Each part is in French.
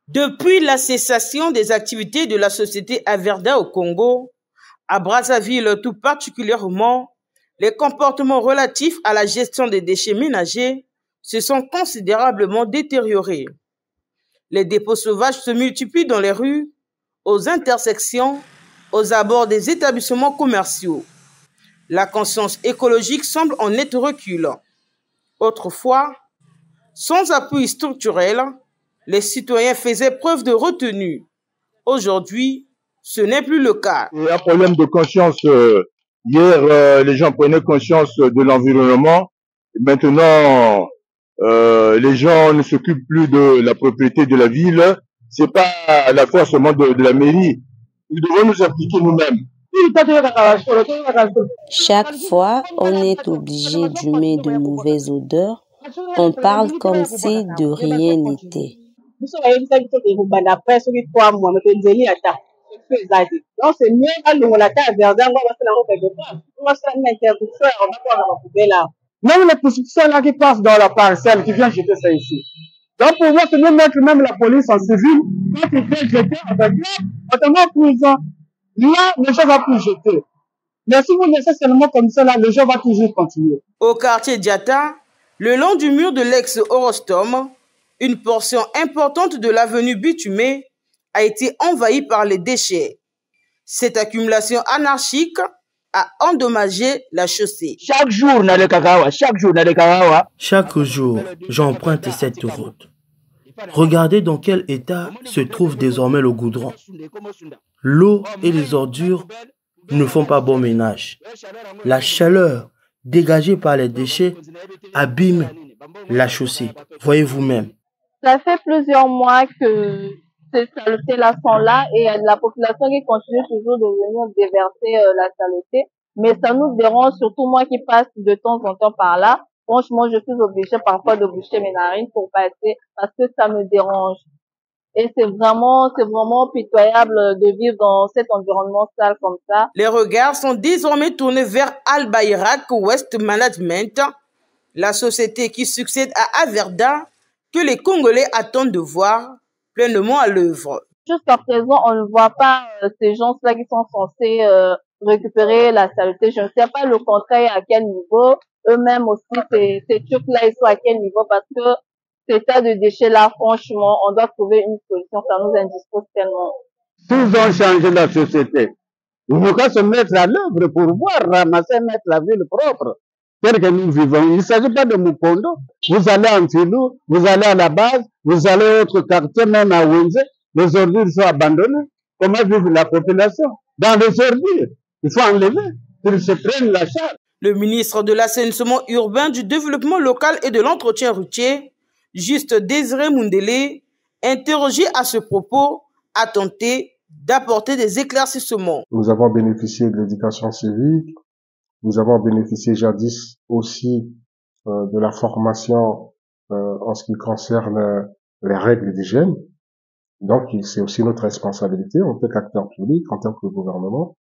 Depuis la cessation des activités de la société Averda au Congo, à Brazzaville tout particulièrement, les comportements relatifs à la gestion des déchets ménagers se sont considérablement détériorés. Les dépôts sauvages se multiplient dans les rues, aux intersections, aux abords des établissements commerciaux. La conscience écologique semble en net recul. Autrefois, sans appui structurel, les citoyens faisaient preuve de retenue. Aujourd'hui, ce n'est plus le cas. Il y a un problème de conscience. Hier, les gens prenaient conscience de l'environnement. Maintenant, les gens ne s'occupent plus de la propriété de la ville. C'est pas la force seulement de la mairie. Nous devons nous appliquer nous-mêmes. Chaque fois, on est obligé d'humer de mauvaises odeurs. On parle comme si de rien n'était. Donc c'est mieux à l'ongolata à Verdun, on va faire la route quelque part. On va faire une interdiction, on va pouvoir la poubelle là. Même les prostitutions là qui passent dans la parcelle, qui viennent jeter ça ici. Donc pour moi, c'est mieux mettre même la police en civil, quand ils viennent jeter, on va dire, autrement en prison. Là, les gens vont plus jeter. Mais si vous laissez seulement comme ça là, les gens vont toujours continuer. Au quartier Diata, le long du mur de l'ex-Orostom, une portion importante de l'avenue bitumée a été envahie par les déchets. Cette accumulation anarchique a endommagé la chaussée. Chaque jour, j'emprunte cette route. Regardez dans quel état se trouve désormais le goudron. L'eau et les ordures ne font pas bon ménage. La chaleur dégagée par les déchets abîme la chaussée. Voyez vous-même. Ça fait plusieurs mois que ces saletés-là sont là et la population qui continue toujours de venir déverser la saleté. Mais ça nous dérange, surtout moi qui passe de temps en temps par là. Franchement, je suis obligée parfois de boucher mes narines pour passer parce que ça me dérange. Et c'est vraiment pitoyable de vivre dans cet environnement sale comme ça. Les regards sont désormais tournés vers Al Bayrak Waste Management, la société qui succède à Averda, que les Congolais attendent de voir pleinement à l'œuvre. Jusqu'à présent, on ne voit pas ces gens-là qui sont censés récupérer la saleté. Je ne sais pas le contraire à quel niveau. Eux-mêmes aussi, ces trucs-là, ils sont à quel niveau parce que ces tas de déchets-là, franchement, on doit trouver une solution. Ça nous indispose tellement. S'ils ont changé la société, il faut qu'à se mettre à l'œuvre pour voir ramasser, mettre la ville propre. Tel que nous vivons. Il ne s'agit pas de Mukondo. Vous allez en Tilou, vous allez à la base, vous allez à autre quartier, même à Wenze. Les ordures sont abandonnées. Comment vit la population? Dans les ordures. Il faut enlever. Qu'ils se prennent la charge. Le ministre de l'Assainissement urbain, du développement local et de l'entretien routier, Juste Désiré Mundele, interrogé à ce propos, a tenté d'apporter des éclaircissements. Nous avons bénéficié de l'éducation civique. Nous avons bénéficié jadis aussi de la formation en ce qui concerne les règles d'hygiène. Donc, c'est aussi notre responsabilité en tant qu'acteur public, en tant que gouvernement,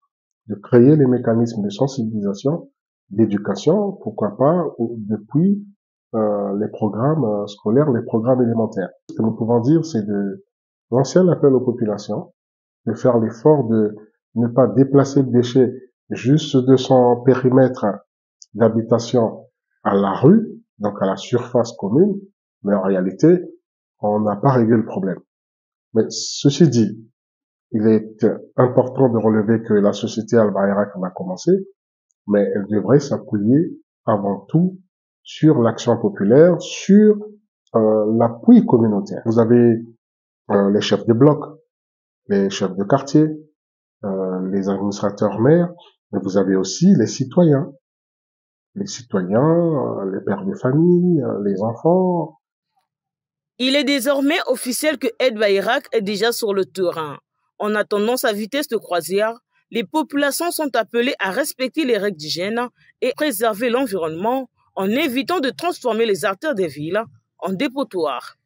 de créer les mécanismes de sensibilisation, d'éducation, pourquoi pas, depuis les programmes scolaires, les programmes élémentaires. Ce que nous pouvons dire, c'est de lancer un appel aux populations, de faire l'effort de ne pas déplacer le déchet juste de son périmètre d'habitation à la rue, donc à la surface commune, mais en réalité, on n'a pas réglé le problème. Mais ceci dit, il est important de relever que la société Al Bayrak a commencé, mais elle devrait s'appuyer avant tout sur l'action populaire, sur l'appui communautaire. Vous avez les chefs de bloc, les chefs de quartier, les administrateurs maires, mais vous avez aussi les citoyens, les pères de famille, les enfants. Il est désormais officiel que Al Bayrak est déjà sur le terrain. En attendant sa vitesse de croisière, les populations sont appelées à respecter les règles d'hygiène et préserver l'environnement en évitant de transformer les artères des villes en dépotoirs.